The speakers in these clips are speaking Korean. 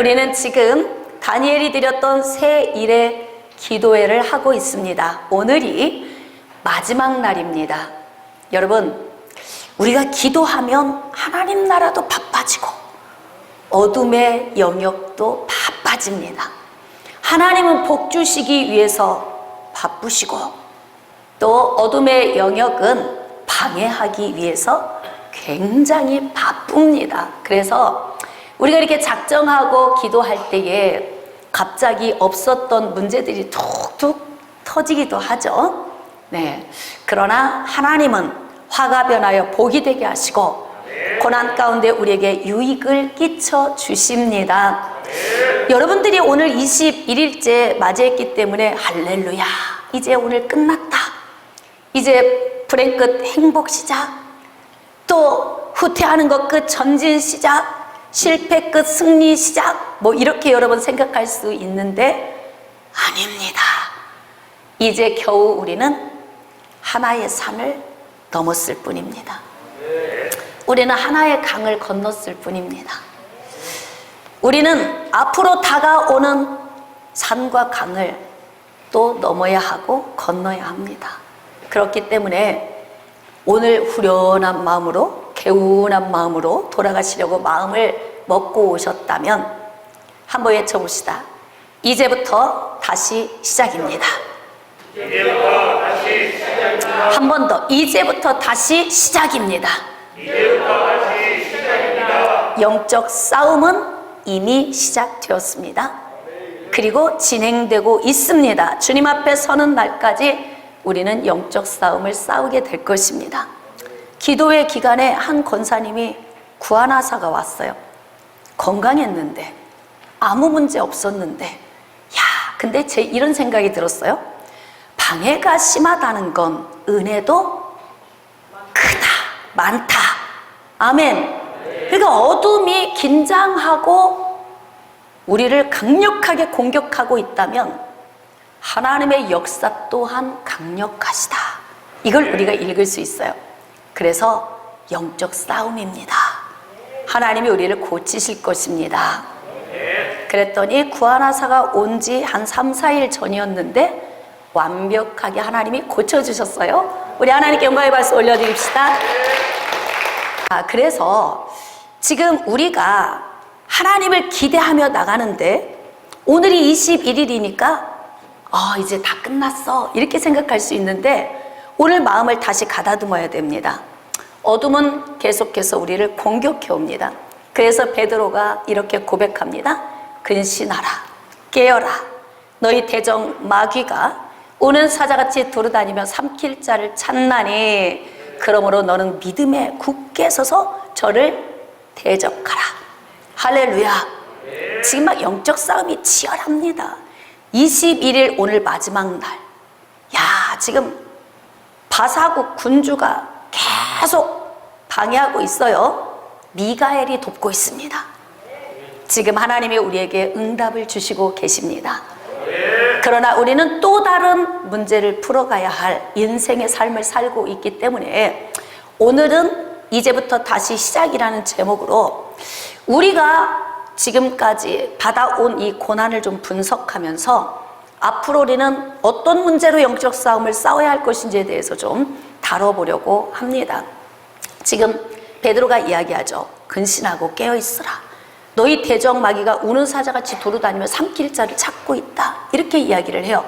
우리는 지금 다니엘이 드렸던 새 일의 기도회를 하고 있습니다. 오늘이 마지막 날입니다. 여러분, 우리가 기도하면 하나님 나라도 바빠지고 어둠의 영역도 바빠집니다. 하나님은 복 주시기 위해서 바쁘시고 또 어둠의 영역은 방해하기 위해서 굉장히 바쁩니다. 그래서 우리가 이렇게 작정하고 기도할 때에 갑자기 없었던 문제들이 툭툭 터지기도 하죠. 네. 그러나 하나님은 화가 변하여 복이 되게 하시고 고난 가운데 우리에게 유익을 끼쳐 주십니다. 여러분들이 오늘 21일째 맞이했기 때문에 할렐루야, 이제 오늘 끝났다, 이제 불행 끝 행복 시작, 또 후퇴하는 것 끝 전진 시작, 실패 끝 승리 시작, 뭐 이렇게 여러분 생각할 수 있는데 아닙니다. 이제 겨우 우리는 하나의 산을 넘었을 뿐입니다. 우리는 하나의 강을 건넜을 뿐입니다. 우리는 앞으로 다가오는 산과 강을 또 넘어야 하고 건너야 합니다. 그렇기 때문에 오늘 후련한 마음으로, 개운한 마음으로 돌아가시려고 마음을 먹고 오셨다면 한번 외쳐봅시다. 이제부터 다시 시작입니다. 이제부터 다시 시작입니다. 한 번 더. 이제부터 다시 시작입니다. 이제부터 다시 시작입니다. 영적 싸움은 이미 시작되었습니다. 그리고 진행되고 있습니다. 주님 앞에 서는 날까지 우리는 영적 싸움을 싸우게 될 것입니다. 기도회 기간에 한 권사님이 구안하사가 왔어요. 건강했는데 아무 문제 없었는데, 야, 근데 제 이런 생각이 들었어요. 방해가 심하다는 건 은혜도 크다, 많다. 아멘. 그러니까 어둠이 긴장하고 우리를 강력하게 공격하고 있다면 하나님의 역사 또한 강력하시다. 이걸 우리가 읽을 수 있어요. 그래서 영적 싸움입니다. 하나님이 우리를 고치실 것입니다. 그랬더니 구안하사가 온 지 한 3, 4일 전이었는데 완벽하게 하나님이 고쳐주셨어요. 우리 하나님께 영광의 박수 올려드립시다. 그래서 지금 우리가 하나님을 기대하며 나가는데 오늘이 21일이니까 이제 다 끝났어 이렇게 생각할 수 있는데 오늘 마음을 다시 가다듬어야 됩니다. 어둠은 계속해서 우리를 공격해 옵니다. 그래서 베드로가 이렇게 고백합니다. 근신하라, 깨어라. 너희 대적 마귀가 우는 사자같이 돌아다니며 삼킬 자를 찾나니 그러므로 너는 믿음에 굳게 서서 저를 대적하라. 할렐루야. 지금 막 영적 싸움이 치열합니다. 21일 오늘 마지막 날. 야, 지금 바사국 군주가 계속 방해하고 있어요. 미가엘이 돕고 있습니다. 지금 하나님이 우리에게 응답을 주시고 계십니다. 그러나 우리는 또 다른 문제를 풀어가야 할 인생의 삶을 살고 있기 때문에 오늘은 이제부터 다시 시작이라는 제목으로 우리가 지금까지 받아온 이 고난을 좀 분석하면서 앞으로 우리는 어떤 문제로 영적 싸움을 싸워야 할 것인지에 대해서 좀 다뤄보려고 합니다. 지금 베드로가 이야기하죠. 근신하고 깨어있으라. 너희 대적 마귀가 우는 사자같이 도로다니며 삼킬 자를 찾고 있다. 이렇게 이야기를 해요.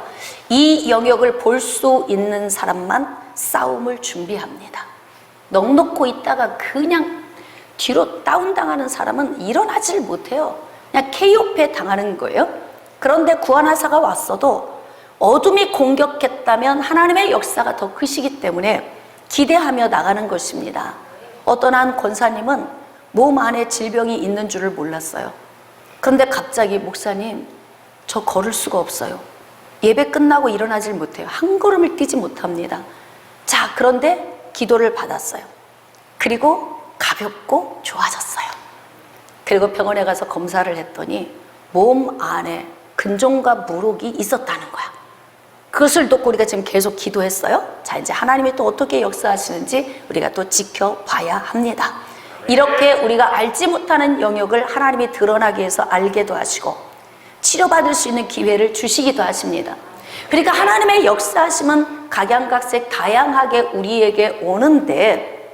이 영역을 볼 수 있는 사람만 싸움을 준비합니다. 넋놓고 있다가 그냥 뒤로 다운당하는 사람은 일어나질 못해요. 그냥 KO패 당하는 거예요. 그런데 구안하사가 왔어도 어둠이 공격했다면 하나님의 역사가 더 크시기 때문에 기대하며 나가는 것입니다. 어떤 한 권사님은 몸 안에 질병이 있는 줄을 몰랐어요. 그런데 갑자기 목사님, 저 걸을 수가 없어요. 예배 끝나고 일어나질 못해요. 한 걸음을 뛰지 못합니다. 자, 그런데 기도를 받았어요. 그리고 가볍고 좋아졌어요. 그리고 병원에 가서 검사를 했더니 몸 안에 근종과 무록이 있었다는 거야. 그것을 듣고 우리가 지금 계속 기도했어요. 자, 이제 하나님이 또 어떻게 역사하시는지 우리가 또 지켜봐야 합니다. 이렇게 우리가 알지 못하는 영역을 하나님이 드러나게 해서 알게도 하시고 치료받을 수 있는 기회를 주시기도 하십니다. 그러니까 하나님의 역사하심은 각양각색 다양하게 우리에게 오는데,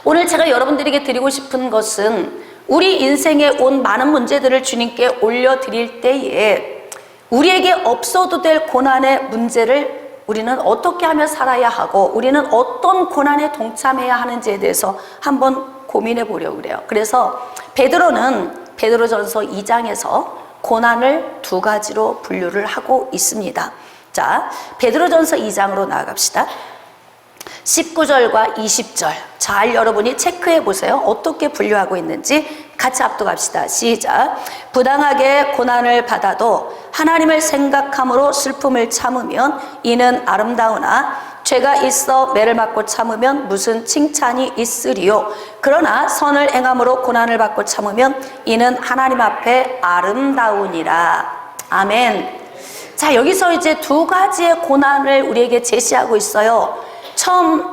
오늘 제가 여러분들에게 드리고 싶은 것은 우리 인생에 온 많은 문제들을 주님께 올려드릴 때에 우리에게 없어도 될 고난의 문제를 우리는 어떻게 하며 살아야 하고 우리는 어떤 고난에 동참해야 하는지에 대해서 한번 고민해 보려고 그래요. 그래서 베드로는 베드로전서 2장에서 고난을 두 가지로 분류를 하고 있습니다. 자, 베드로전서 2장으로 나아갑시다. 19절과 20절 잘 여러분이 체크해 보세요. 어떻게 분류하고 있는지 같이 압독합시다. 시작. 부당하게 고난을 받아도 하나님을 생각함으로 슬픔을 참으면 이는 아름다우나 죄가 있어 매를 맞고 참으면 무슨 칭찬이 있으리요. 그러나 선을 행함으로 고난을 받고 참으면 이는 하나님 앞에 아름다우니라. 아멘. 자, 여기서 이제 두 가지의 고난을 우리에게 제시하고 있어요. 처음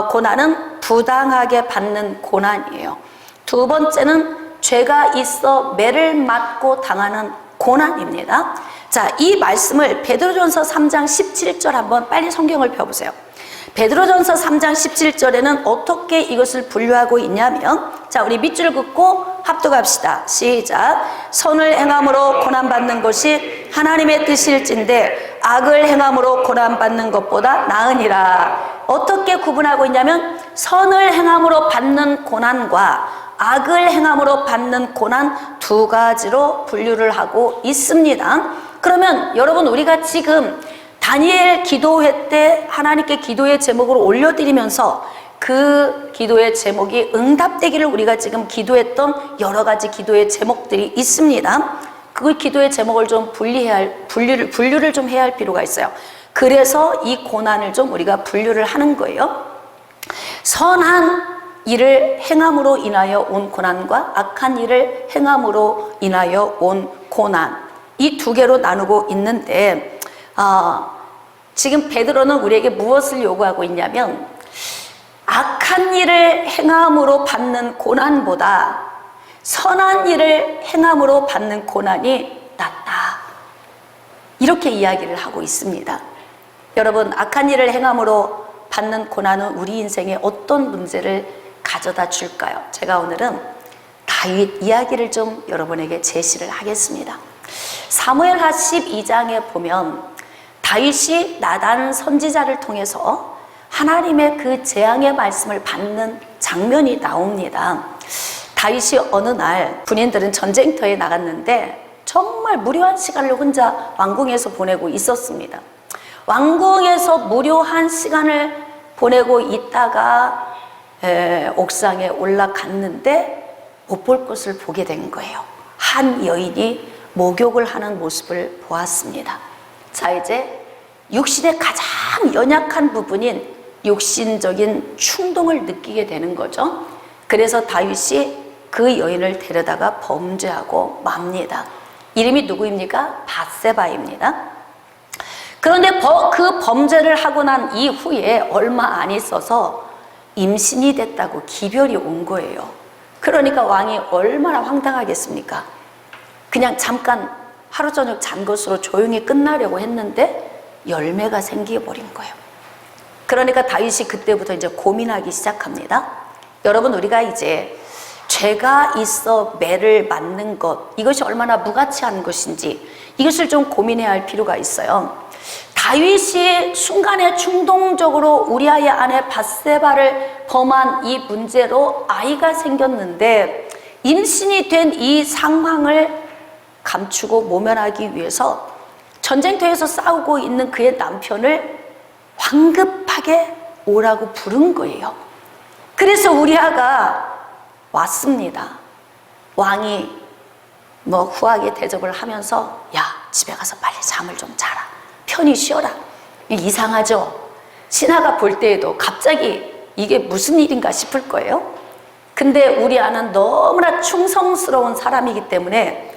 고난은 부당하게 받는 고난이에요. 두 번째는 죄가 있어 매를 맞고 당하는 고난입니다. 자, 이 말씀을 베드로전서 3장 17절 한번 빨리 성경을 펴보세요. 베드로전서 3장 17절에는 어떻게 이것을 분류하고 있냐면, 자, 우리 밑줄 긋고 합독합시다. 시작. 선을 행함으로 고난받는 것이 하나님의 뜻일진데 악을 행함으로 고난받는 것보다 나으니라. 어떻게 구분하고 있냐면 선을 행함으로 받는 고난과 악을 행함으로 받는 고난 두 가지로 분류를 하고 있습니다. 그러면 여러분, 우리가 지금 다니엘 기도회 때 하나님께 기도의 제목을 올려드리면서 그 기도의 제목이 응답되기를 우리가 지금 기도했던 여러 가지 기도의 제목들이 있습니다. 그 기도의 제목을 좀 분류를 좀 해야 할 필요가 있어요. 그래서 이 고난을 좀 우리가 분류를 하는 거예요. 선한 일을 행함으로 인하여 온 고난과 악한 일을 행함으로 인하여 온 고난, 이 두 개로 나누고 있는데, 지금 베드로는 우리에게 무엇을 요구하고 있냐면 악한 일을 행함으로 받는 고난보다 선한 일을 행함으로 받는 고난이 낫다, 이렇게 이야기를 하고 있습니다. 여러분, 악한 일을 행함으로 받는 고난은 우리 인생에 어떤 문제를 가져다 줄까요? 제가 오늘은 다윗 이야기를 좀 여러분에게 제시를 하겠습니다. 사무엘하 12장에 보면 다윗이 나단 선지자를 통해서 하나님의 그 재앙의 말씀을 받는 장면이 나옵니다. 다윗이 어느 날, 군인들은 전쟁터에 나갔는데 정말 무료한 시간을 혼자 왕궁에서 보내고 있었습니다. 왕궁에서 무료한 시간을 보내고 있다가 옥상에 올라갔는데 못 볼 것을 보게 된 거예요. 한 여인이 목욕을 하는 모습을 보았습니다. 자, 이제 육신의 가장 연약한 부분인 육신적인 충동을 느끼게 되는 거죠. 그래서 다윗이 그 여인을 데려다가 범죄하고 맙니다. 이름이 누구입니까? 밧세바입니다. 그런데 그 범죄를 하고 난 이후에 얼마 안 있어서 임신이 됐다고 기별이 온 거예요. 그러니까 왕이 얼마나 황당하겠습니까? 그냥 잠깐 하루 저녁 잔 것으로 조용히 끝나려고 했는데 열매가 생겨버린 거예요. 그러니까 다윗이 그때부터 이제 고민하기 시작합니다. 여러분, 우리가 이제 죄가 있어 매를 맞는 것, 이것이 얼마나 무가치한 것인지 이것을 좀 고민해야 할 필요가 있어요. 다윗이 순간에 충동적으로 우리아의 아내 밧세바를 범한 이 문제로 아이가 생겼는데, 임신이 된 이 상황을 감추고 모면하기 위해서 전쟁터에서 싸우고 있는 그의 남편을 황급하게 오라고 부른 거예요. 그래서 우리아가 왔습니다. 왕이 후하게 대접을 하면서, 야, 집에 가서 빨리 잠을 좀 자라, 편히 쉬어라. 이상하죠? 신하가 볼 때에도 갑자기 이게 무슨 일인가 싶을 거예요. 근데 우리 아는 너무나 충성스러운 사람이기 때문에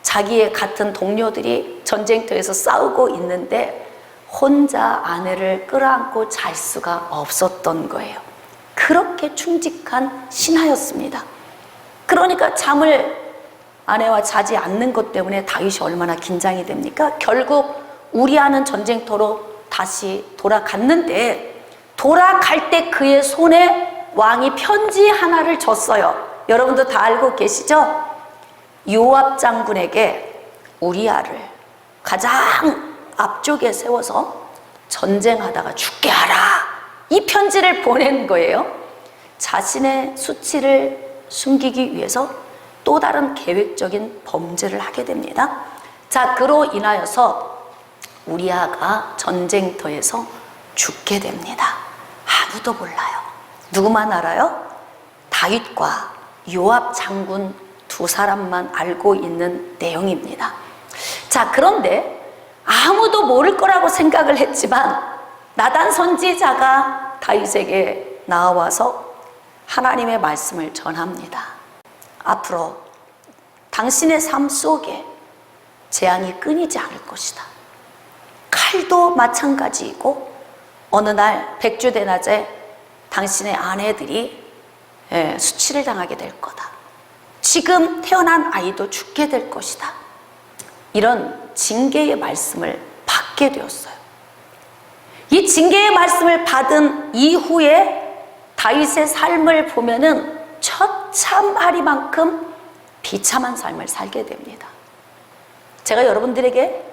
자기의 같은 동료들이 전쟁터에서 싸우고 있는데 혼자 아내를 끌어안고 잘 수가 없었던 거예요. 그 그렇게 충직한 신하였습니다. 그러니까 잠을 아내와 자지 않는 것 때문에 다윗이 얼마나 긴장이 됩니까? 결국 우리아는 전쟁터로 다시 돌아갔는데, 돌아갈 때 그의 손에 왕이 편지 하나를 줬어요. 여러분도 다 알고 계시죠? 요압 장군에게 우리아를 가장 앞쪽에 세워서 전쟁하다가 죽게 하라, 이 편지를 보낸 거예요. 자신의 수치를 숨기기 위해서 또 다른 계획적인 범죄를 하게 됩니다. 자, 그로 인하여서 우리아가 전쟁터에서 죽게 됩니다. 아무도 몰라요. 누구만 알아요? 다윗과 요압 장군 두 사람만 알고 있는 내용입니다. 자, 그런데 아무도 모를 거라고 생각을 했지만 나단 선지자가 다윗에게 나와서 하나님의 말씀을 전합니다. 앞으로 당신의 삶 속에 재앙이 끊이지 않을 것이다. 칼도 마찬가지이고, 어느 날 백주대낮에 당신의 아내들이 수치를 당하게 될 거다. 지금 태어난 아이도 죽게 될 것이다. 이런 징계의 말씀을 받게 되었어요. 이 징계의 말씀을 받은 이후에 다윗의 삶을 보면은 처참하리만큼 비참한 삶을 살게 됩니다. 제가 여러분들에게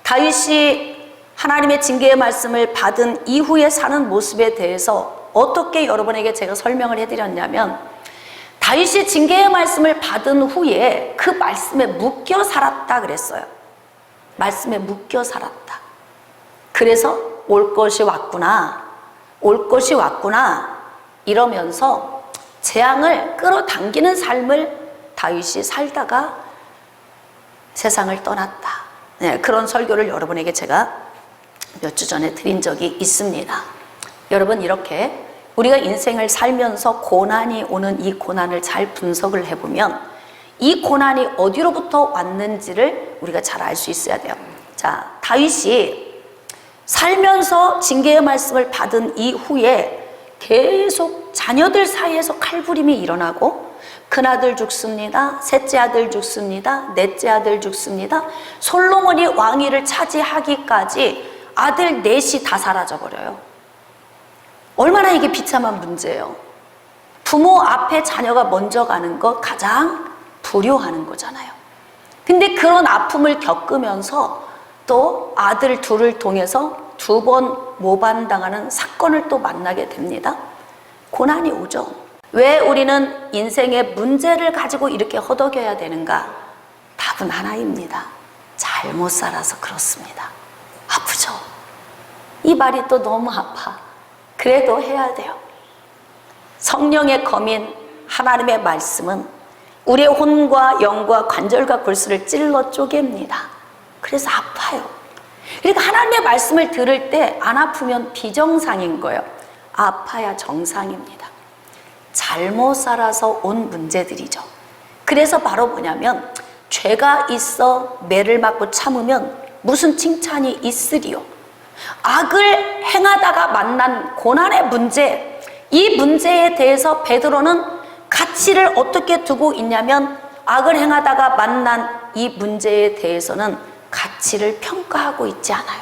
다윗이 하나님의 징계의 말씀을 받은 이후에 사는 모습에 대해서 어떻게 여러분에게 제가 설명을 해드렸냐면, 다윗이 징계의 말씀을 받은 후에 그 말씀에 묶여 살았다 그랬어요. 말씀에 묶여 살았다. 그래서 올 것이 왔구나, 올 것이 왔구나 이러면서 재앙을 끌어당기는 삶을 다윗이 살다가 세상을 떠났다. 그런 설교를 여러분에게 제가 몇 주 전에 드린 적이 있습니다. 여러분, 이렇게 우리가 인생을 살면서 고난이 오는 이 고난을 잘 분석을 해보면 이 고난이 어디로부터 왔는지를 우리가 잘 알 수 있어야 돼요. 자, 다윗이 살면서 징계의 말씀을 받은 이후에 계속 자녀들 사이에서 칼부림이 일어나고, 큰아들 죽습니다, 셋째 아들 죽습니다, 넷째 아들 죽습니다. 솔로몬이 왕위를 차지하기까지 아들 넷이 다 사라져버려요. 얼마나 이게 비참한 문제예요. 부모 앞에 자녀가 먼저 가는 거 가장 불효하는 거잖아요. 근데 그런 아픔을 겪으면서 또 아들 둘을 통해서 두 번 모반당하는 사건을 또 만나게 됩니다. 고난이 오죠. 왜 우리는 인생의 문제를 가지고 이렇게 허덕여야 되는가? 답은 하나입니다. 잘못 살아서 그렇습니다. 아프죠? 이 말이 또 너무 아파. 그래도 해야 돼요. 성령의 검인 하나님의 말씀은 우리의 혼과 영과 관절과 골수를 찔러 쪼갭니다. 그래서 아파요. 그러니까 하나님의 말씀을 들을 때 안 아프면 비정상인 거예요. 아파야 정상입니다. 잘못 살아서 온 문제들이죠. 그래서 바로 뭐냐면, 죄가 있어 매를 맞고 참으면 무슨 칭찬이 있으리요. 악을 행하다가 만난 고난의 문제, 이 문제에 대해서 베드로는 가치를 어떻게 두고 있냐면, 악을 행하다가 만난 이 문제에 대해서는 가치를 평가하고 있지 않아요.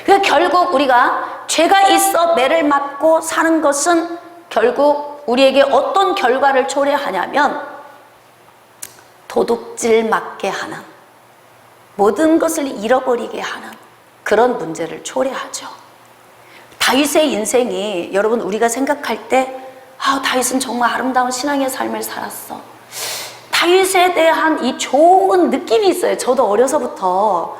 그러니까 결국 우리가 죄가 있어 매를 맞고 사는 것은 결국 우리에게 어떤 결과를 초래하냐면, 도둑질 맞게 하는, 모든 것을 잃어버리게 하는 그런 문제를 초래하죠. 다윗의 인생이, 여러분, 우리가 생각할 때 다윗은 정말 아름다운 신앙의 삶을 살았어, 다윗에 대한 이 좋은 느낌이 있어요. 저도 어려서부터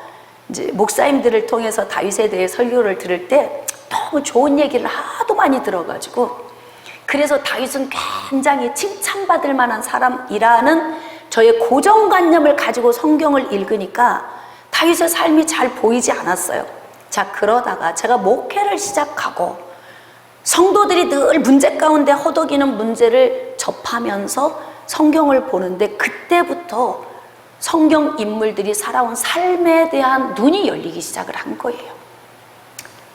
이제 목사님들을 통해서 다윗에 대해 설교를 들을 때 너무 좋은 얘기를 하도 많이 들어가지고, 그래서 다윗은 굉장히 칭찬받을 만한 사람이라는 저의 고정관념을 가지고 성경을 읽으니까 다윗의 삶이 잘 보이지 않았어요. 자, 그러다가 제가 목회를 시작하고 성도들이 늘 문제 가운데 허덕이는 문제를 접하면서 성경을 보는데, 그때부터 성경 인물들이 살아온 삶에 대한 눈이 열리기 시작을 한 거예요.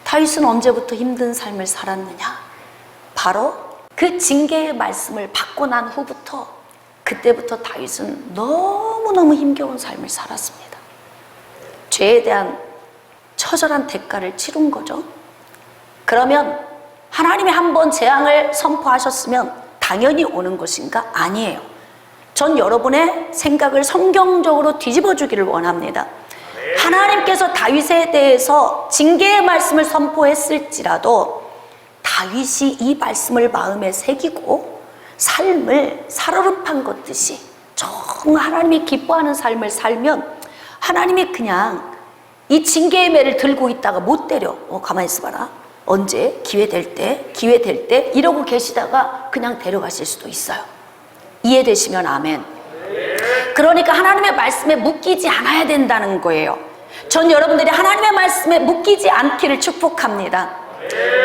다윗은 언제부터 힘든 삶을 살았느냐? 바로 그 징계의 말씀을 받고 난 후부터 그때부터 다윗은 너무너무 힘겨운 삶을 살았습니다. 죄에 대한 처절한 대가를 치른 거죠. 그러면 하나님이 한번 재앙을 선포하셨으면 당연히 오는 것인가? 아니에요. 전 여러분의 생각을 성경적으로 뒤집어 주기를 원합니다. 하나님께서 다윗에 대해서 징계의 말씀을 선포했을지라도 다윗이 이 말씀을 마음에 새기고 삶을 살얼음판 걷듯이 정말 하나님이 기뻐하는 삶을 살면 하나님이 그냥 이 징계의 매를 들고 있다가 못 때려. 가만히 있어봐라. 언제 기회 될 때 이러고 계시다가 그냥 데려가실 수도 있어요. 이해되시면 아멘. 그러니까 하나님의 말씀에 묶이지 않아야 된다는 거예요. 전 여러분들이 하나님의 말씀에 묶이지 않기를 축복합니다.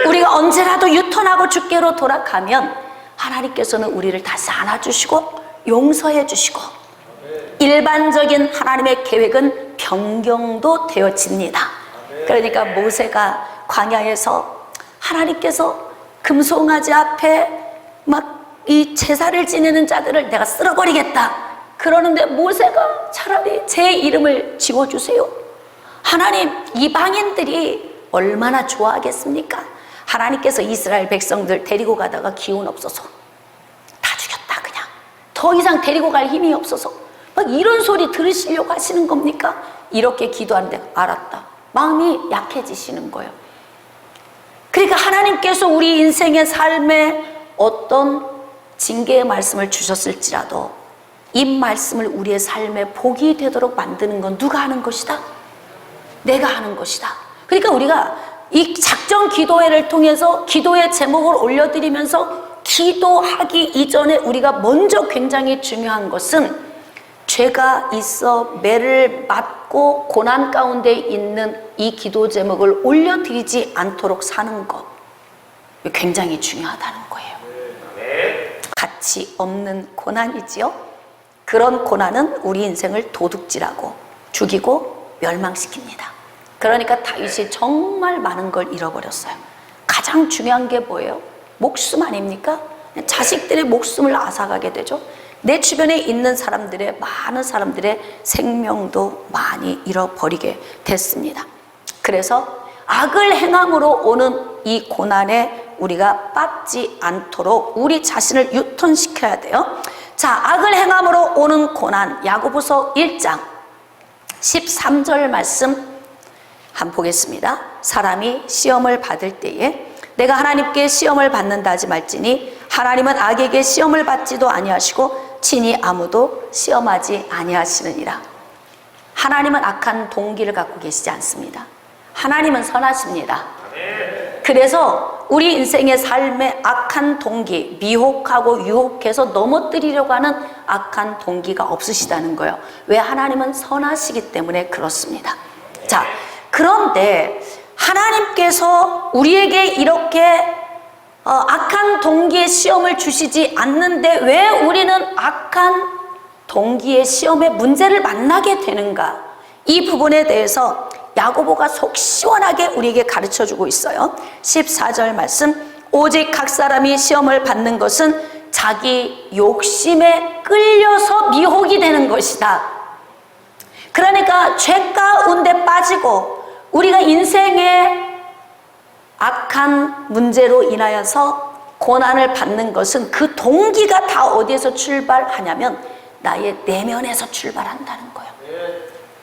우리가 언제라도 유턴하고 주께로 돌아가면 하나님께서는 우리를 다시 안아주시고 용서해 주시고 일반적인 하나님의 계획은 변경도 되어집니다. 그러니까 모세가 광야에서 하나님께서 금송아지 앞에 막 이 제사를 지내는 자들을 내가 쓸어버리겠다 그러는데 모세가 차라리 제 이름을 지워주세요. 하나님, 이방인들이 얼마나 좋아하겠습니까? 하나님께서 이스라엘 백성들 데리고 가다가 기운 없어서 다 죽였다 그냥 더 이상 데리고 갈 힘이 없어서 막 이런 소리 들으시려고 하시는 겁니까? 이렇게 기도하는데 알았다. 마음이 약해지시는 거예요. 그러니까 하나님께서 우리 인생의 삶에 어떤 징계의 말씀을 주셨을지라도 이 말씀을 우리의 삶에 복이 되도록 만드는 건 누가 하는 것이다? 내가 하는 것이다. 그러니까 우리가 이 작정 기도회를 통해서 기도의 제목을 올려드리면서 기도하기 이전에 우리가 먼저 굉장히 중요한 것은 죄가 있어 매를 맞고 고난 가운데 있는 이 기도 제목을 올려드리지 않도록 사는 것, 굉장히 중요하다는 거예요. 가치 없는 고난이지요. 그런 고난은 우리 인생을 도둑질하고 죽이고 멸망시킵니다. 그러니까 다윗이 정말 많은 걸 잃어버렸어요. 가장 중요한 게 뭐예요? 목숨 아닙니까? 자식들의 목숨을 앗아가게 되죠. 내 주변에 있는 사람들의 많은 사람들의 생명도 많이 잃어버리게 됐습니다. 그래서 악을 행함으로 오는 이 고난에 우리가 빠지지 않도록 우리 자신을 유턴시켜야 돼요. 자, 악을 행함으로 오는 고난, 야고보서 1장 13절 말씀 한번 보겠습니다. 사람이 시험을 받을 때에 내가 하나님께 시험을 받는다 하지 말지니 하나님은 악에게 시험을 받지도 아니하시고 친히 아무도 시험하지 아니하시느니라. 하나님은 악한 동기를 갖고 계시지 않습니다. 하나님은 선하십니다. 그래서 우리 인생의 삶에 악한 동기, 미혹하고 유혹해서 넘어뜨리려고 하는 악한 동기가 없으시다는 거예요. 왜? 하나님은 선하시기 때문에 그렇습니다. 자, 그런데 하나님께서 우리에게 이렇게 악한 동기의 시험을 주시지 않는데 왜 우리는 악한 동기의 시험의 문제를 만나게 되는가? 이 부분에 대해서 야고보가 속 시원하게 우리에게 가르쳐주고 있어요. 14절 말씀, 오직 각 사람이 시험을 받는 것은 자기 욕심에 끌려서 미혹이 되는 것이다. 그러니까 죄 가운데 빠지고 우리가 인생의 악한 문제로 인하여서 고난을 받는 것은 그 동기가 다 어디에서 출발하냐면 나의 내면에서 출발한다는 거예요.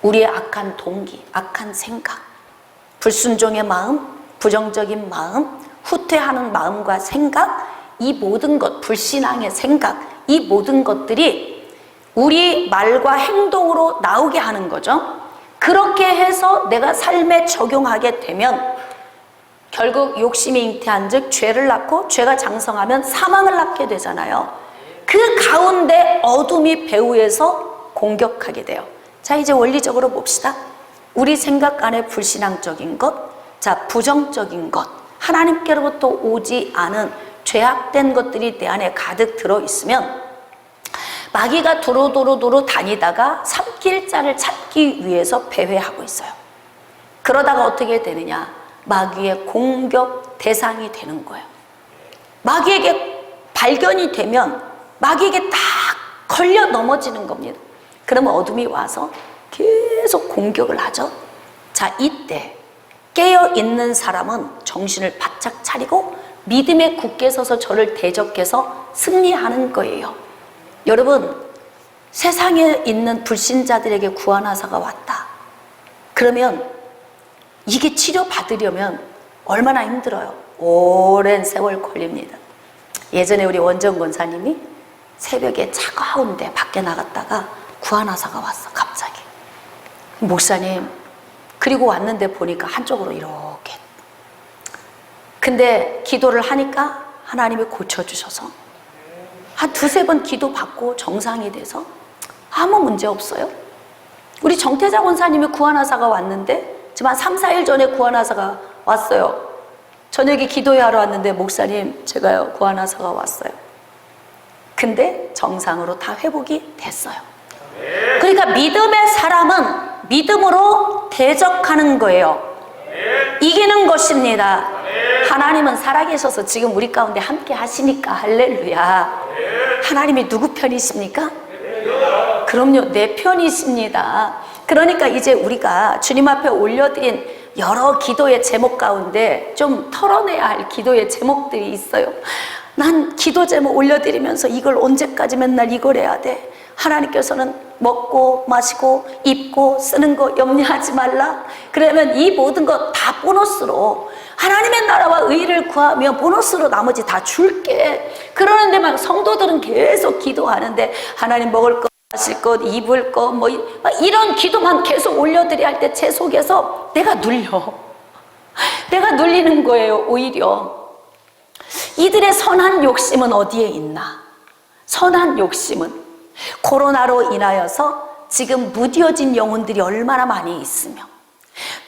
우리의 악한 동기, 악한 생각, 불순종의 마음, 부정적인 마음, 후퇴하는 마음과 생각, 이 모든 것, 불신앙의 생각, 이 모든 것들이 우리 말과 행동으로 나오게 하는 거죠. 그렇게 해서 내가 삶에 적용하게 되면 결국 욕심이 잉태한 즉 죄를 낳고 죄가 장성하면 사망을 낳게 되잖아요. 그 가운데 어둠이 배후에서 공격하게 돼요. 자, 이제 원리적으로 봅시다. 우리 생각 안에 불신앙적인 것, 자, 부정적인 것, 하나님께로부터 오지 않은 죄악된 것들이 내 안에 가득 들어있으면 마귀가 도로도로 다니다가 삼킬 자를 찾기 위해서 배회하고 있어요. 그러다가 어떻게 되느냐? 마귀의 공격 대상이 되는 거예요. 마귀에게 발견이 되면 마귀에게 딱 걸려 넘어지는 겁니다. 그러면 어둠이 와서 계속 공격을 하죠. 자, 이때 깨어있는 사람은 정신을 바짝 차리고 믿음에 굳게 서서 저를 대적해서 승리하는 거예요. 여러분, 세상에 있는 불신자들에게 구원하사가 왔다. 그러면 이게 치료받으려면 얼마나 힘들어요. 오랜 세월 걸립니다. 예전에 우리 원정 권사님이 새벽에 차가운데 밖에 나갔다가 구원하사가 왔어, 갑자기. 목사님, 그리고 왔는데 보니까 한쪽으로 이렇게. 근데 기도를 하니까 하나님이 고쳐주셔서 한 두세 번 기도 받고 정상이 돼서 아무 문제 없어요. 우리 정태자 권사님이 구원하사가 왔는데 지금 한 3, 4일 전에 구원하사가 왔어요. 저녁에 기도회 하러 왔는데 목사님, 제가요 구원하사가 왔어요. 근데 정상으로 다 회복이 됐어요. 그러니까 믿음의 사람은 믿음으로 대적하는 거예요. 이기는 것입니다. 하나님은 살아계셔서 지금 우리 가운데 함께 하시니까 할렐루야. 하나님이 누구 편이십니까? 그럼요, 내 편이십니다. 그러니까 이제 우리가 주님 앞에 올려드린 여러 기도의 제목 가운데 좀 털어내야 할 기도의 제목들이 있어요. 난 기도 제목 올려드리면서 이걸 언제까지 맨날 이걸 해야 돼? 하나님께서는 먹고 마시고 입고 쓰는 거 염려하지 말라. 그러면 이 모든 거 다 보너스로 하나님의 나라와 의를 구하며 보너스로 나머지 다 줄게. 그러는데 막 성도들은 계속 기도하는데 하나님 먹을 것, 마실 것, 입을 것, 뭐 이런 기도만 계속 올려드려야 할 때 제 속에서 내가 눌려. 내가 눌리는 거예요. 오히려 이들의 선한 욕심은 어디에 있나? 선한 욕심은 코로나로 인하여서 지금 무뎌진 영혼들이 얼마나 많이 있으며,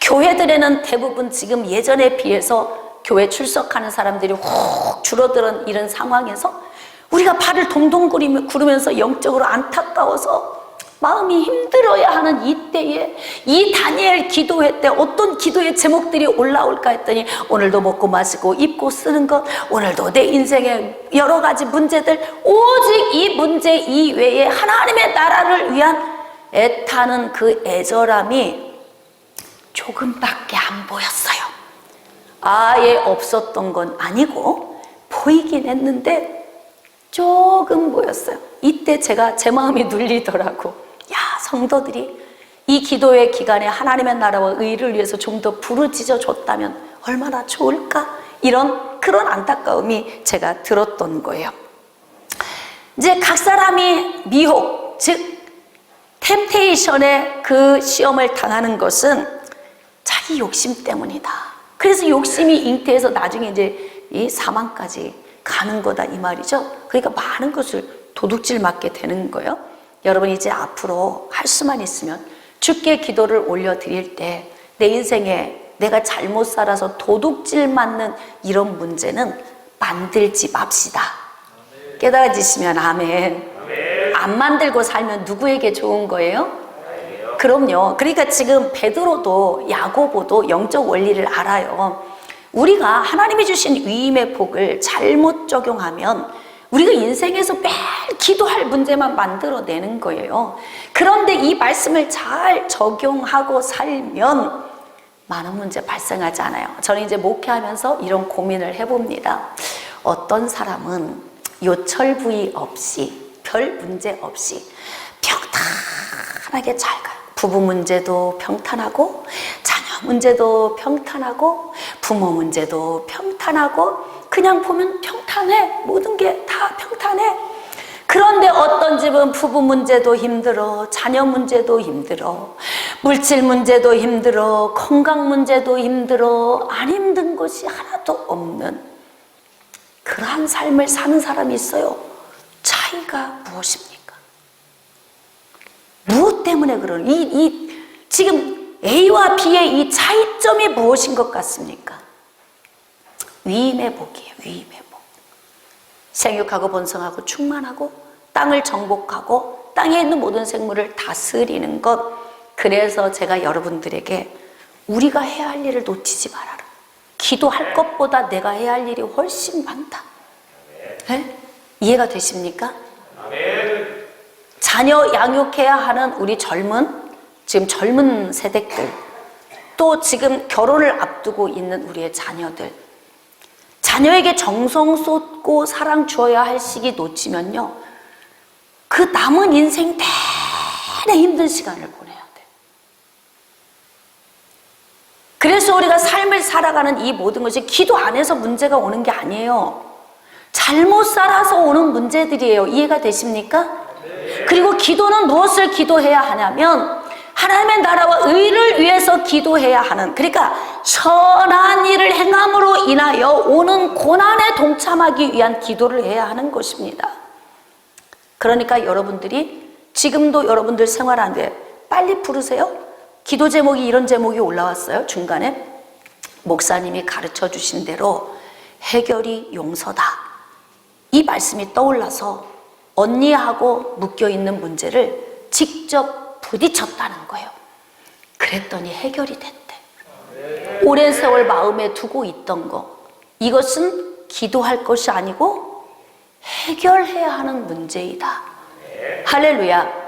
교회들에는 대부분 지금 예전에 비해서 교회 출석하는 사람들이 훅 줄어드는 이런 상황에서 우리가 발을 동동 구르면서 영적으로 안타까워서 마음이 힘들어야 하는 이때에 이 다니엘 기도회 때 어떤 기도의 제목들이 올라올까 했더니 오늘도 먹고 마시고 입고 쓰는 것, 오늘도 내 인생의 여러 가지 문제들, 오직 이 문제 이외에 하나님의 나라를 위한 애타는 그 애절함이 조금밖에 안 보였어요. 아예 없었던 건 아니고 보이긴 했는데 조금 보였어요. 이때 제가 제 마음이 눌리더라고. 야, 성도들이 이 기도의 기간에 하나님의 나라와 의를 위해서 좀 더 부르짖어 줬다면 얼마나 좋을까? 그런 안타까움이 제가 들었던 거예요. 이제 각 사람이 미혹, 즉 템테이션의 그 시험을 당하는 것은 자기 욕심 때문이다. 그래서 욕심이 잉태해서 나중에 이제 이 사망까지 가는 거다, 이 말이죠. 그러니까 많은 것을 도둑질 맞게 되는 거예요. 여러분, 이제 앞으로 할 수만 있으면 주께 기도를 올려드릴 때 내 인생에 내가 잘못 살아서 도둑질 맞는 이런 문제는 만들지 맙시다. 깨달아지시면 아멘. 안 만들고 살면 누구에게 좋은 거예요? 그럼요. 그러니까 지금 베드로도 야고보도 영적 원리를 알아요. 우리가 하나님이 주신 위임의 복을 잘못 적용하면 우리가 인생에서 매일 기도할 문제만 만들어내는 거예요. 그런데 이 말씀을 잘 적용하고 살면 많은 문제 발생하지 않아요. 저는 이제 목회하면서 이런 고민을 해봅니다. 어떤 사람은 요철 부위 없이, 별 문제 없이 평탄하게 잘 가요. 부부 문제도 평탄하고, 자녀 문제도 평탄하고, 부모 문제도 평탄하고, 그냥 보면 평탄해. 모든 게 다 평탄해. 그런데 어떤 집은 부부 문제도 힘들어, 자녀 문제도 힘들어, 물질 문제도 힘들어, 건강 문제도 힘들어, 안 힘든 것이 하나도 없는 그러한 삶을 사는 사람이 있어요. 차이가 무엇입니까? 무엇 때문에 그런 지금 A와 B의 이 차이점이 무엇인 것 같습니까? 위임의 복이에요. 위임의 복. 생육하고 번성하고 충만하고 땅을 정복하고 땅에 있는 모든 생물을 다스리는 것. 그래서 제가 여러분들에게 우리가 해야 할 일을 놓치지 말아라. 기도할 것보다 내가 해야 할 일이 훨씬 많다. 네? 이해가 되십니까? 아멘. 자녀 양육해야 하는 우리 지금 젊은 세대들, 또 지금 결혼을 앞두고 있는 우리의 자녀들, 자녀에게 정성 쏟고 사랑 주어야 할 시기 놓치면요, 그 남은 인생 내내 힘든 시간을 보내야 돼. 그래서 우리가 삶을 살아가는 이 모든 것이 기도 안에서 문제가 오는 게 아니에요. 잘못 살아서 오는 문제들이에요. 이해가 되십니까? 그리고 기도는 무엇을 기도해야 하냐면 하나님의 나라와 의를 위해서 기도해야 하는, 그러니까 선한 일을 행함으로 인하여 오는 고난에 동참하기 위한 기도를 해야 하는 것입니다. 그러니까 여러분들이 지금도 여러분들 생활하는데 빨리 부르세요. 기도 제목이 이런 제목이 올라왔어요. 중간에 목사님이 가르쳐 주신 대로 해결이 용서다, 이 말씀이 떠올라서 언니하고 묶여있는 문제를 직접 부딪혔다는 거예요. 그랬더니 해결이 됐대. 오랜 세월 마음에 두고 있던 거, 이것은 기도할 것이 아니고 해결해야 하는 문제이다. 할렐루야.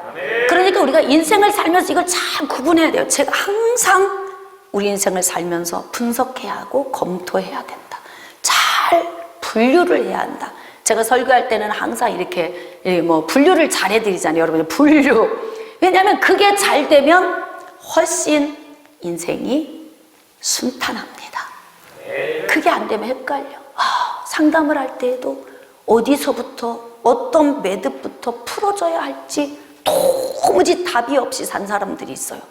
그러니까 우리가 인생을 살면서 이걸 잘 구분해야 돼요. 제가 항상 우리 인생을 살면서 분석해야 하고 검토해야 된다. 잘 분류를 해야 한다. 제가 설교할 때는 항상 이렇게 분류를 잘 해드리잖아요. 여러분, 분류. 왜냐하면 그게 잘 되면 훨씬 인생이 순탄합니다. 그게 안 되면 헷갈려. 상담을 할 때에도 어디서부터 어떤 매듭부터 풀어줘야 할지 도무지 답이 없이 산 사람들이 있어요.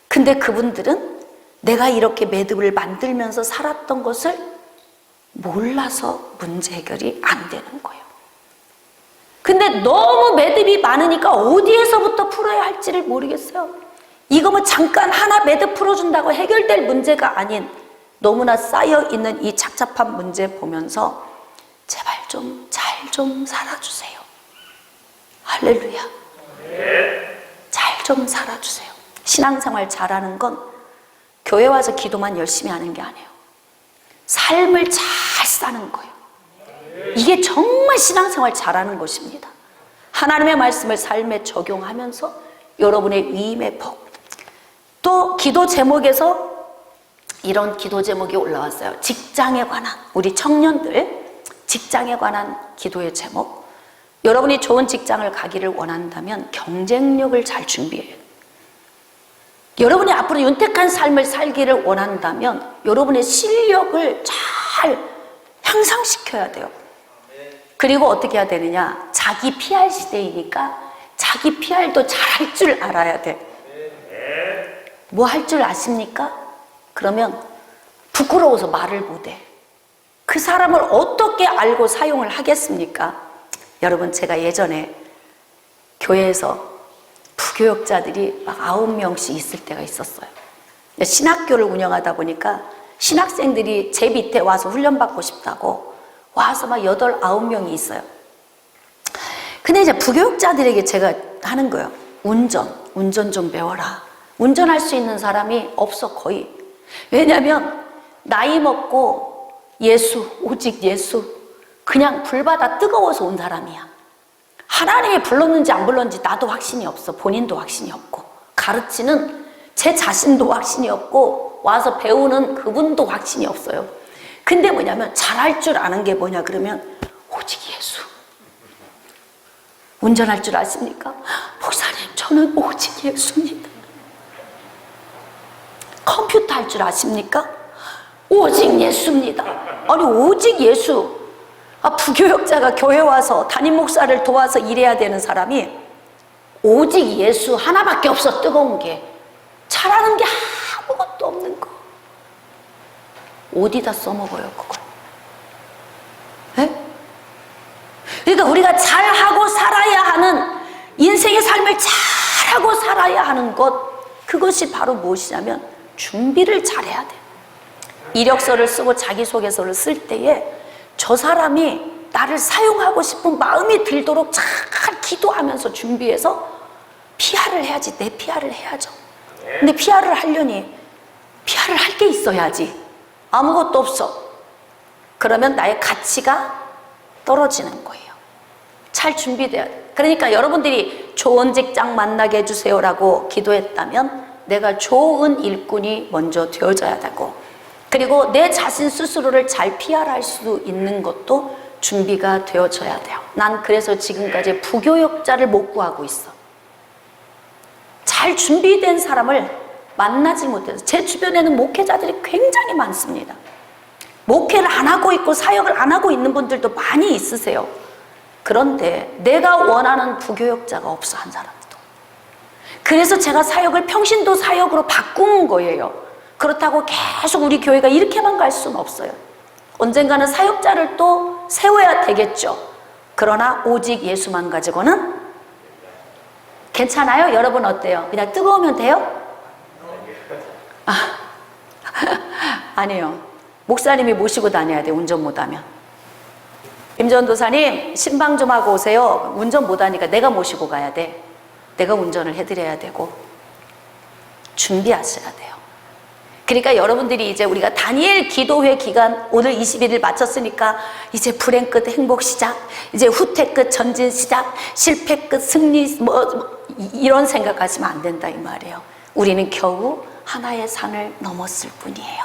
근데 그분들은 내가 이렇게 매듭을 만들면서 살았던 것을 몰라서 문제 해결이 안 되는 거예요. 근데 너무 매듭이 많으니까 어디에서부터 풀어야 할지를 모르겠어요. 이거 뭐 잠깐 하나 매듭 풀어준다고 해결될 문제가 아닌 너무나 쌓여있는 이 착잡한 문제 보면서 제발 좀 잘 좀 살아주세요. 할렐루야. 잘 좀 살아주세요. 신앙생활 잘하는 건 교회 와서 기도만 열심히 하는 게 아니에요. 삶을 잘 사는 거예요. 이게 정말 신앙생활 잘하는 것입니다. 하나님의 말씀을 삶에 적용하면서 여러분의 위임의 복. 또 기도 제목에서 이런 기도 제목이 올라왔어요. 직장에 관한, 우리 청년들 직장에 관한 기도의 제목. 여러분이 좋은 직장을 가기를 원한다면 경쟁력을 잘 준비해요. 여러분이 앞으로 윤택한 삶을 살기를 원한다면 여러분의 실력을 잘 향상시켜야 돼요. 그리고 어떻게 해야 되느냐? 자기 PR 시대이니까 자기 PR도 잘 할 줄 알아야 돼. 뭐 할 줄 아십니까? 그러면 부끄러워서 말을 못해. 그 사람을 어떻게 알고 사용을 하겠습니까? 여러분, 제가 예전에 교회에서 부교역자들이 막 9명씩 있을 때가 있었어요. 신학교를 운영하다 보니까 신학생들이 제 밑에 와서 훈련받고 싶다고 와서 막 8, 9명이 있어요. 근데 이제 부교역자들에게 제가 하는 거예요. 운전 좀 배워라. 운전할 수 있는 사람이 없어, 거의. 왜냐면 나이 먹고 예수, 오직 예수, 그냥 불바다 뜨거워서 온 사람이야. 하나님이 불렀는지 안 불렀는지 나도 확신이 없어. 본인도 확신이 없고, 가르치는 제 자신도 확신이 없고, 와서 배우는 그분도 확신이 없어요. 근데 뭐냐면 잘할 줄 아는 게 뭐냐 그러면 오직 예수. 운전할 줄 아십니까? 목사님, 저는 오직 예수입니다. 컴퓨터 할 줄 아십니까? 오직 예수입니다. 아니, 오직 예수. 부교역자가 교회 와서 담임 목사를 도와서 일해야 되는 사람이 오직 예수 하나밖에 없어. 뜨거운 게, 잘하는 게 아무것도 없는 거. 어디다 써먹어요, 그걸? 에? 그러니까 우리가 잘하고 살아야 하는, 인생의 삶을 잘하고 살아야 하는 것, 그것이 바로 무엇이냐면 준비를 잘해야 돼요. 이력서를 쓰고 자기소개서를 쓸 때에 저 사람이 나를 사용하고 싶은 마음이 들도록 잘 기도하면서 준비해서 PR을 해야지. 내 PR을 해야죠. 근데 PR을 하려니 PR을 할 게 있어야지. 아무것도 없어. 그러면 나의 가치가 떨어지는 거예요. 잘 준비돼야 돼. 그러니까 여러분들이 좋은 직장 만나게 해주세요라고 기도했다면 내가 좋은 일꾼이 먼저 되어져야 되고, 그리고 내 자신 스스로를 잘 PR할 수 있는 것도 준비가 되어져야 돼요. 난 그래서 지금까지 부교역자를 못 구하고 있어. 잘 준비된 사람을 만나지 못해서. 제 주변에는 목회자들이 굉장히 많습니다. 목회를 안 하고 있고 사역을 안 하고 있는 분들도 많이 있으세요. 그런데 내가 원하는 부교역자가 없어, 한 사람도. 그래서 제가 사역을 평신도 사역으로 바꾼 거예요. 그렇다고 계속 우리 교회가 이렇게만 갈 수는 없어요. 언젠가는 사역자를 또 세워야 되겠죠. 그러나 오직 예수만 가지고는 괜찮아요? 여러분 어때요? 그냥 뜨거우면 돼요? 아니에요. 목사님이 모시고 다녀야 돼, 운전 못하면. 임전도사님 신방 좀 하고 오세요. 운전 못하니까 내가 모시고 가야 돼. 내가 운전을 해드려야 되고. 준비하셔야 돼요. 그러니까 여러분들이 이제 우리가 다니엘 기도회 기간 오늘 21일 마쳤으니까 이제 불행 끝 행복 시작, 이제 후퇴 끝 전진 시작, 실패 끝 승리 이런 생각하시면 안 된다 이 말이에요. 우리는 겨우 하나의 산을 넘었을 뿐이에요.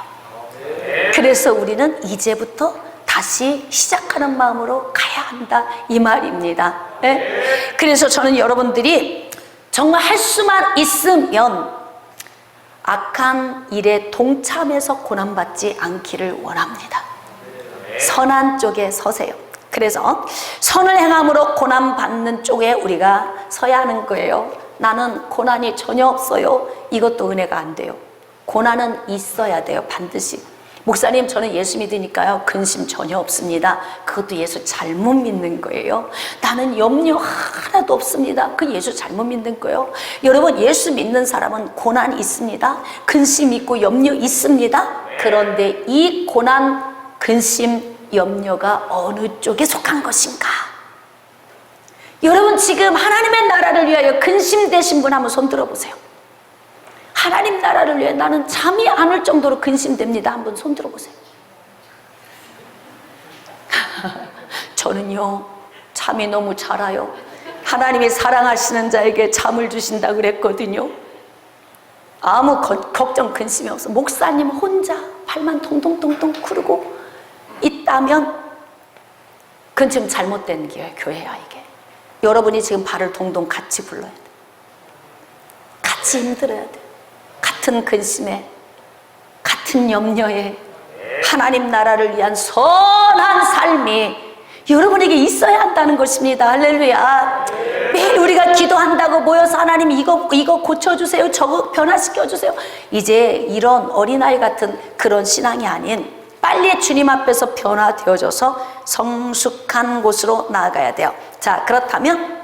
그래서 우리는 이제부터 다시 시작하는 마음으로 가야 한다 이 말입니다. 네? 그래서 저는 여러분들이 정말 할 수만 있으면 악한 일에 동참해서 고난받지 않기를 원합니다. 선한 쪽에 서세요. 그래서 선을 행함으로 고난받는 쪽에 우리가 서야 하는 거예요. 나는 고난이 전혀 없어요. 이것도 은혜가 안 돼요. 고난은 있어야 돼요, 반드시. 목사님 저는 예수 믿으니까요 근심 전혀 없습니다. 그것도 예수 잘못 믿는 거예요. 나는 염려 하나도 없습니다. 그 예수 잘못 믿는 거예요. 여러분, 예수 믿는 사람은 고난 있습니다. 근심 있고 염려 있습니다. 그런데 이 고난, 근심, 염려가 어느 쪽에 속한 것인가? 여러분, 지금 하나님의 나라를 위하여 근심되신 분 한번 손 들어보세요. 하나님 나라를 위해 나는 잠이 안 올 정도로 근심됩니다. 한번 손 들어보세요. 저는요 잠이 너무 잘 와요. 하나님이 사랑하시는 자에게 잠을 주신다 그랬거든요. 아무 걱정 근심이 없어. 목사님 혼자 발만 통통통통 구르고 있다면 그건 지금 잘못된 교회야 이게. 여러분이 지금 발을 동동 같이 굴러야 돼. 같이 힘들어야 돼. 같은 근심에, 같은 염려에 하나님 나라를 위한 선한 삶이 여러분에게 있어야 한다는 것입니다. 할렐루야. 매일 우리가 기도한다고 모여서 하나님 이거 고쳐주세요, 저거 변화시켜주세요, 이제 이런 어린아이 같은 그런 신앙이 아닌 빨리 주님 앞에서 변화되어져서 성숙한 곳으로 나아가야 돼요. 자, 그렇다면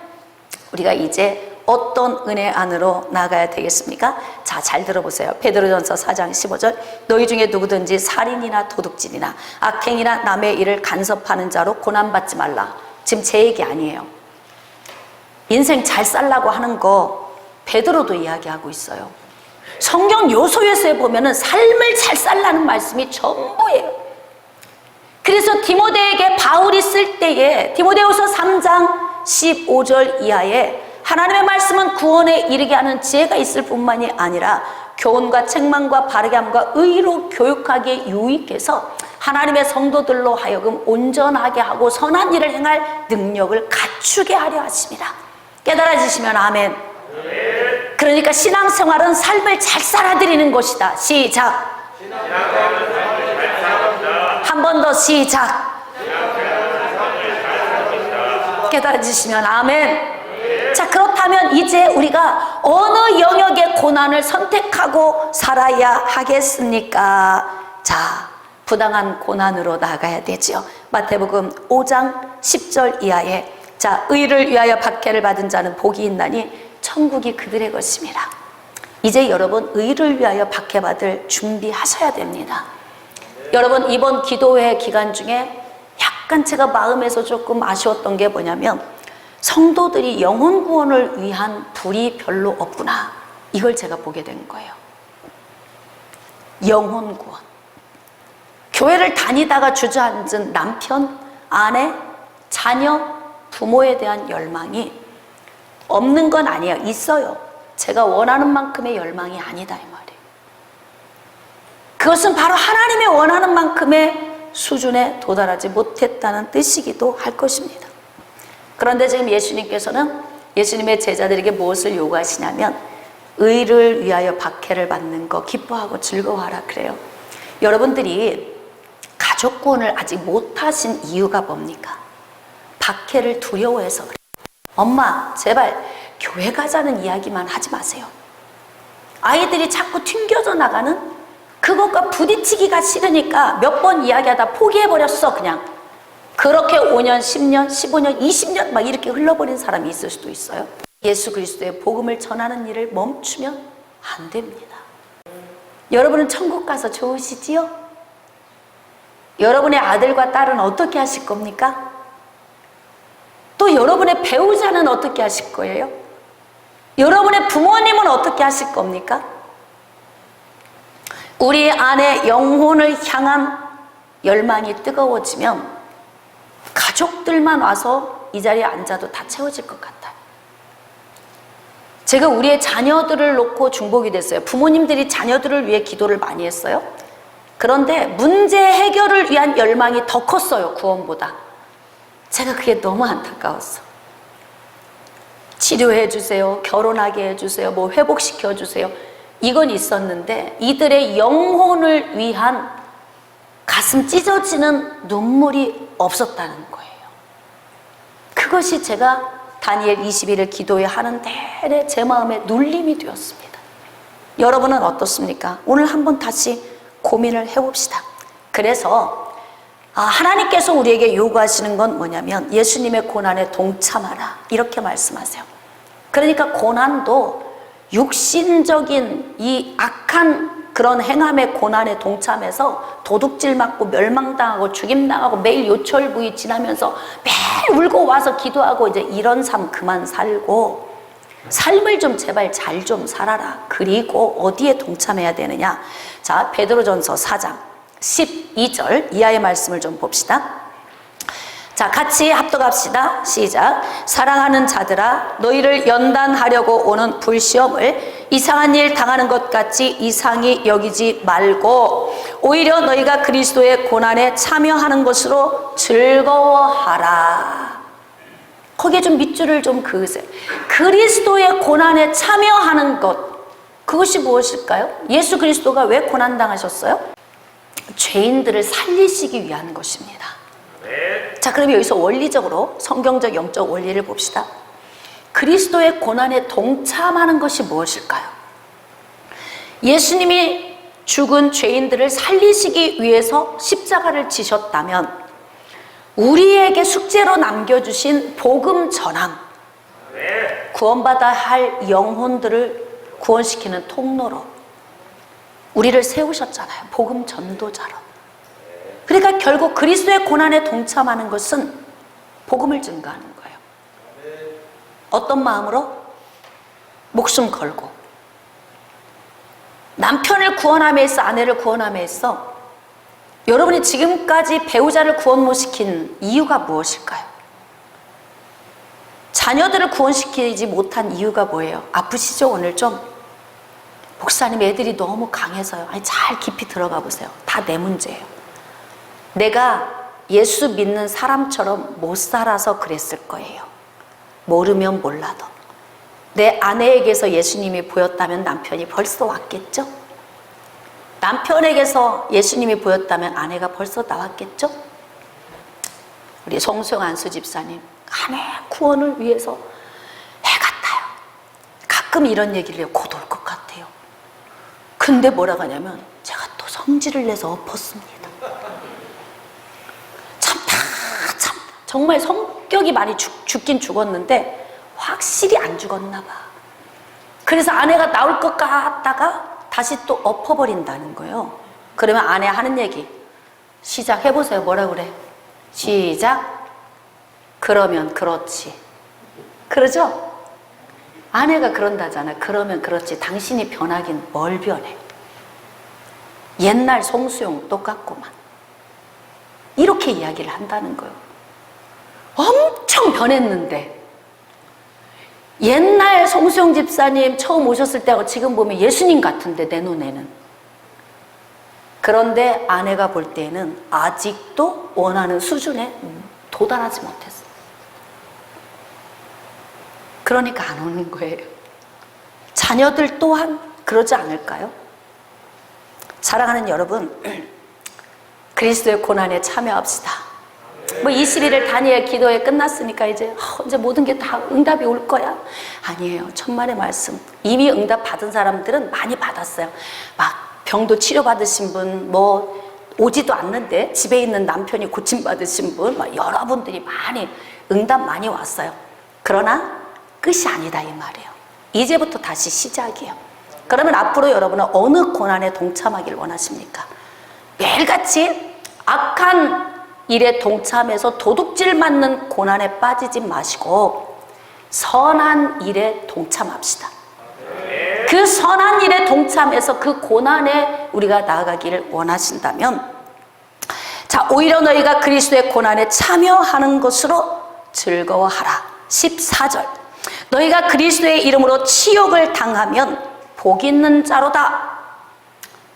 우리가 이제 어떤 은혜 안으로 나가야 되겠습니까? 자, 잘 들어보세요. 베드로전서 4장 15절. 너희 중에 누구든지 살인이나 도둑질이나 악행이나 남의 일을 간섭하는 자로 고난받지 말라. 지금 제 얘기 아니에요. 인생 잘 살라고 하는 거 베드로도 이야기하고 있어요. 성경 요소에서 보면은 삶을 잘 살라는 말씀이 전부예요. 그래서 디모데에게 바울이 쓸 때에 디모데후서 3장 15절 이하에 하나님의 말씀은 구원에 이르게 하는 지혜가 있을 뿐만이 아니라 교훈과 책망과 바르게 함과 의로 교육하기에 유익해서 하나님의 성도들로 하여금 온전하게 하고 선한 일을 행할 능력을 갖추게 하려 하십니다. 깨달아지시면 아멘. 그러니까 신앙생활은 삶을 잘 살아드리는 것이다. 시작. 한 번 더 시작. 깨달아지시면 아멘. 자, 그렇다면 이제 우리가 어느 영역의 고난을 선택하고 살아야 하겠습니까? 자, 부당한 고난으로 나가야 되죠. 마태복음 5장 10절 이하에 자, 의를 위하여 박해를 받은 자는 복이 있나니 천국이 그들의 것입니다. 이제 여러분 의를 위하여 박해받을 준비하셔야 됩니다. 여러분, 이번 기도회 기간 중에 약간 제가 마음에서 조금 아쉬웠던 게 뭐냐면 성도들이 영혼 구원을 위한 불이 별로 없구나, 이걸 제가 보게 된 거예요. 영혼 구원. 교회를 다니다가 주저앉은 남편, 아내, 자녀, 부모에 대한 열망이 없는 건 아니에요. 있어요. 제가 원하는 만큼의 열망이 아니다 이 말이에요. 그것은 바로 하나님의 원하는 만큼의 수준에 도달하지 못했다는 뜻이기도 할 것입니다. 그런데 지금 예수님께서는 예수님의 제자들에게 무엇을 요구하시냐면 의를 위하여 박해를 받는 거 기뻐하고 즐거워하라 그래요. 여러분들이 가족 구원을 아직 못하신 이유가 뭡니까? 박해를 두려워해서 그래요. 엄마 제발 교회 가자는 이야기만 하지 마세요. 아이들이 자꾸 튕겨져 나가는 그것과 부딪히기가 싫으니까 몇 번 이야기하다 포기해버렸어 그냥. 그렇게 5년, 10년, 15년, 20년 막 이렇게 흘러버린 사람이 있을 수도 있어요. 예수 그리스도의 복음을 전하는 일을 멈추면 안 됩니다. 여러분은 천국 가서 좋으시지요? 여러분의 아들과 딸은 어떻게 하실 겁니까? 또 여러분의 배우자는 어떻게 하실 거예요? 여러분의 부모님은 어떻게 하실 겁니까? 우리 안에 영혼을 향한 열망이 뜨거워지면 가족들만 와서 이 자리에 앉아도 다 채워질 것 같아요. 제가 우리의 자녀들을 놓고 중복이 됐어요. 부모님들이 자녀들을 위해 기도를 많이 했어요. 그런데 문제 해결을 위한 열망이 더 컸어요. 구원보다. 제가 그게 너무 안타까웠어. 치료해 주세요. 결혼하게 해주세요. 뭐 회복시켜 주세요. 이건 있었는데 이들의 영혼을 위한 가슴 찢어지는 눈물이 없었다는 거예요. 그것이 제가 다니엘 21일 기도에 하는 내내 제 마음에 눌림이 되었습니다. 여러분은 어떻습니까? 오늘 한번 다시 고민을 해봅시다. 그래서 하나님께서 우리에게 요구하시는 건 뭐냐면 예수님의 고난에 동참하라 이렇게 말씀하세요. 그러니까 고난도 육신적인 이 악한 그런 행함의 고난에 동참해서 도둑질 맞고 멸망당하고 죽임당하고 매일 요철부위 지나면서 매일 울고 와서 기도하고 이제 이런 삶 그만 살고 삶을 좀 제발 잘 좀 살아라. 그리고 어디에 동참해야 되느냐? 자, 베드로전서 4장 12절 이하의 말씀을 좀 봅시다. 자, 같이 합독합시다. 시작. 사랑하는 자들아, 너희를 연단하려고 오는 불시험을 이상한 일 당하는 것 같이 이상히 여기지 말고 오히려 너희가 그리스도의 고난에 참여하는 것으로 즐거워하라. 거기에 좀 밑줄을 좀 그으세요. 그리스도의 고난에 참여하는 것, 그것이 무엇일까요? 예수 그리스도가 왜 고난당하셨어요? 죄인들을 살리시기 위한 것입니다. 자, 그럼 여기서 원리적으로 성경적 영적 원리를 봅시다. 그리스도의 고난에 동참하는 것이 무엇일까요? 예수님이 죽은 죄인들을 살리시기 위해서 십자가를 지셨다면 우리에게 숙제로 남겨주신 복음 전함, 구원받아야 할 영혼들을 구원시키는 통로로 우리를 세우셨잖아요. 복음 전도자로. 그러니까 결국 그리스도의 고난에 동참하는 것은 복음을 증거하는 거예요. 어떤 마음으로? 목숨 걸고. 남편을 구원함에 있어, 아내를 구원함에 있어 여러분이 지금까지 배우자를 구원 못 시킨 이유가 무엇일까요? 자녀들을 구원시키지 못한 이유가 뭐예요? 아프시죠? 오늘 좀? 목사님 애들이 너무 강해서요. 아니, 잘 깊이 들어가 보세요. 다 내 문제예요. 내가 예수 믿는 사람처럼 못 살아서 그랬을 거예요. 모르면 몰라도. 내 아내에게서 예수님이 보였다면 남편이 벌써 왔겠죠? 남편에게서 예수님이 보였다면 아내가 벌써 나왔겠죠? 우리 송수영 안수 집사님, 아내 구원을 위해서 해 같아요. 가끔 이런 얘기를 해요. 곧 올 것 같아요. 근데 뭐라고 하냐면 제가 또 성질을 내서 엎었습니다. 정말 성격이 많이 죽긴 죽었는데 확실히 안 죽었나 봐. 그래서 아내가 나올 것 같다가 다시 또 엎어버린다는 거예요. 그러면 아내 하는 얘기 시작해보세요. 뭐라 그래? 시작. 그러면 그렇지. 그러죠? 아내가 그런다잖아. 그러면 그렇지. 당신이 변하긴 뭘 변해. 옛날 송수용 똑같구만. 이렇게 이야기를 한다는 거예요. 엄청 변했는데 옛날 송수영 집사님 처음 오셨을 때하고 지금 보면 예수님 같은데 내 눈에는. 그런데 아내가 볼 때는 아직도 원하는 수준에 도달하지 못했어. 그러니까 안 오는 거예요. 자녀들 또한 그러지 않을까요? 사랑하는 여러분, 그리스도의 고난에 참여합시다. 뭐 21일 다니엘 기도회 끝났으니까 이제 모든 게 다 응답이 올 거야. 아니에요. 천만의 말씀. 이미 응답 받은 사람들은 많이 받았어요. 막 병도 치료받으신 분, 뭐 오지도 않는데 집에 있는 남편이 고침받으신 분, 막 여러분들이 많이 응답 많이 왔어요. 그러나 끝이 아니다 이 말이에요. 이제부터 다시 시작이에요. 그러면 앞으로 여러분은 어느 고난에 동참하길 원하십니까? 매일같이 악한 일에 동참해서 도둑질 맞는 고난에 빠지지 마시고 선한 일에 동참합시다. 그 선한 일에 동참해서 그 고난에 우리가 나아가기를 원하신다면, 자, 오히려 너희가 그리스도의 고난에 참여하는 것으로 즐거워하라. 14절. 너희가 그리스도의 이름으로 치욕을 당하면 복 있는 자로다.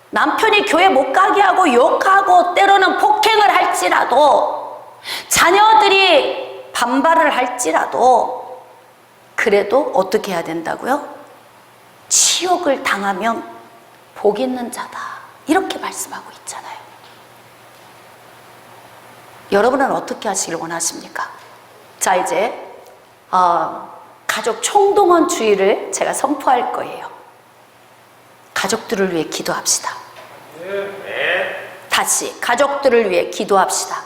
남편이 교회 못 가게 하고 욕하고 때로는 폭행을 할지라도, 자녀들이 반발을 할지라도, 그래도 어떻게 해야 된다고요? 치욕을 당하면 복 있는 자다. 이렇게 말씀하고 있잖아요. 여러분은 어떻게 하시길 원하십니까? 자, 이제 가족 총동원주의를 제가 선포할 거예요. 가족들을 위해 기도합시다. 다시 가족들을 위해 기도합시다.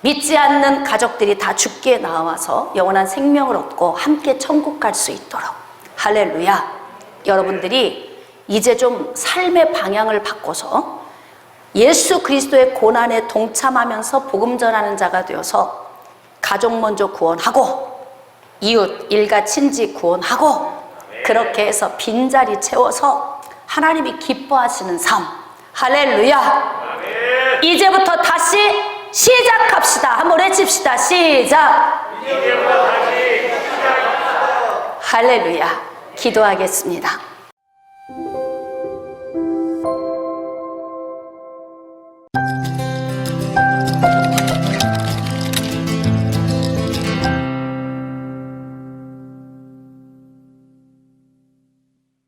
믿지 않는 가족들이 다 죽게 나와서 영원한 생명을 얻고 함께 천국 갈 수 있도록. 할렐루야. 여러분들이 이제 좀 삶의 방향을 바꿔서 예수 그리스도의 고난에 동참하면서 복음 전하는 자가 되어서 가족 먼저 구원하고 이웃, 일가, 친지 구원하고 그렇게 해서 빈자리 채워서 하나님이 기뻐하시는 삶. 할렐루야. 이제부터 다시 시작합시다. 한번 외칩시다. 시작. 할렐루야. 기도하겠습니다.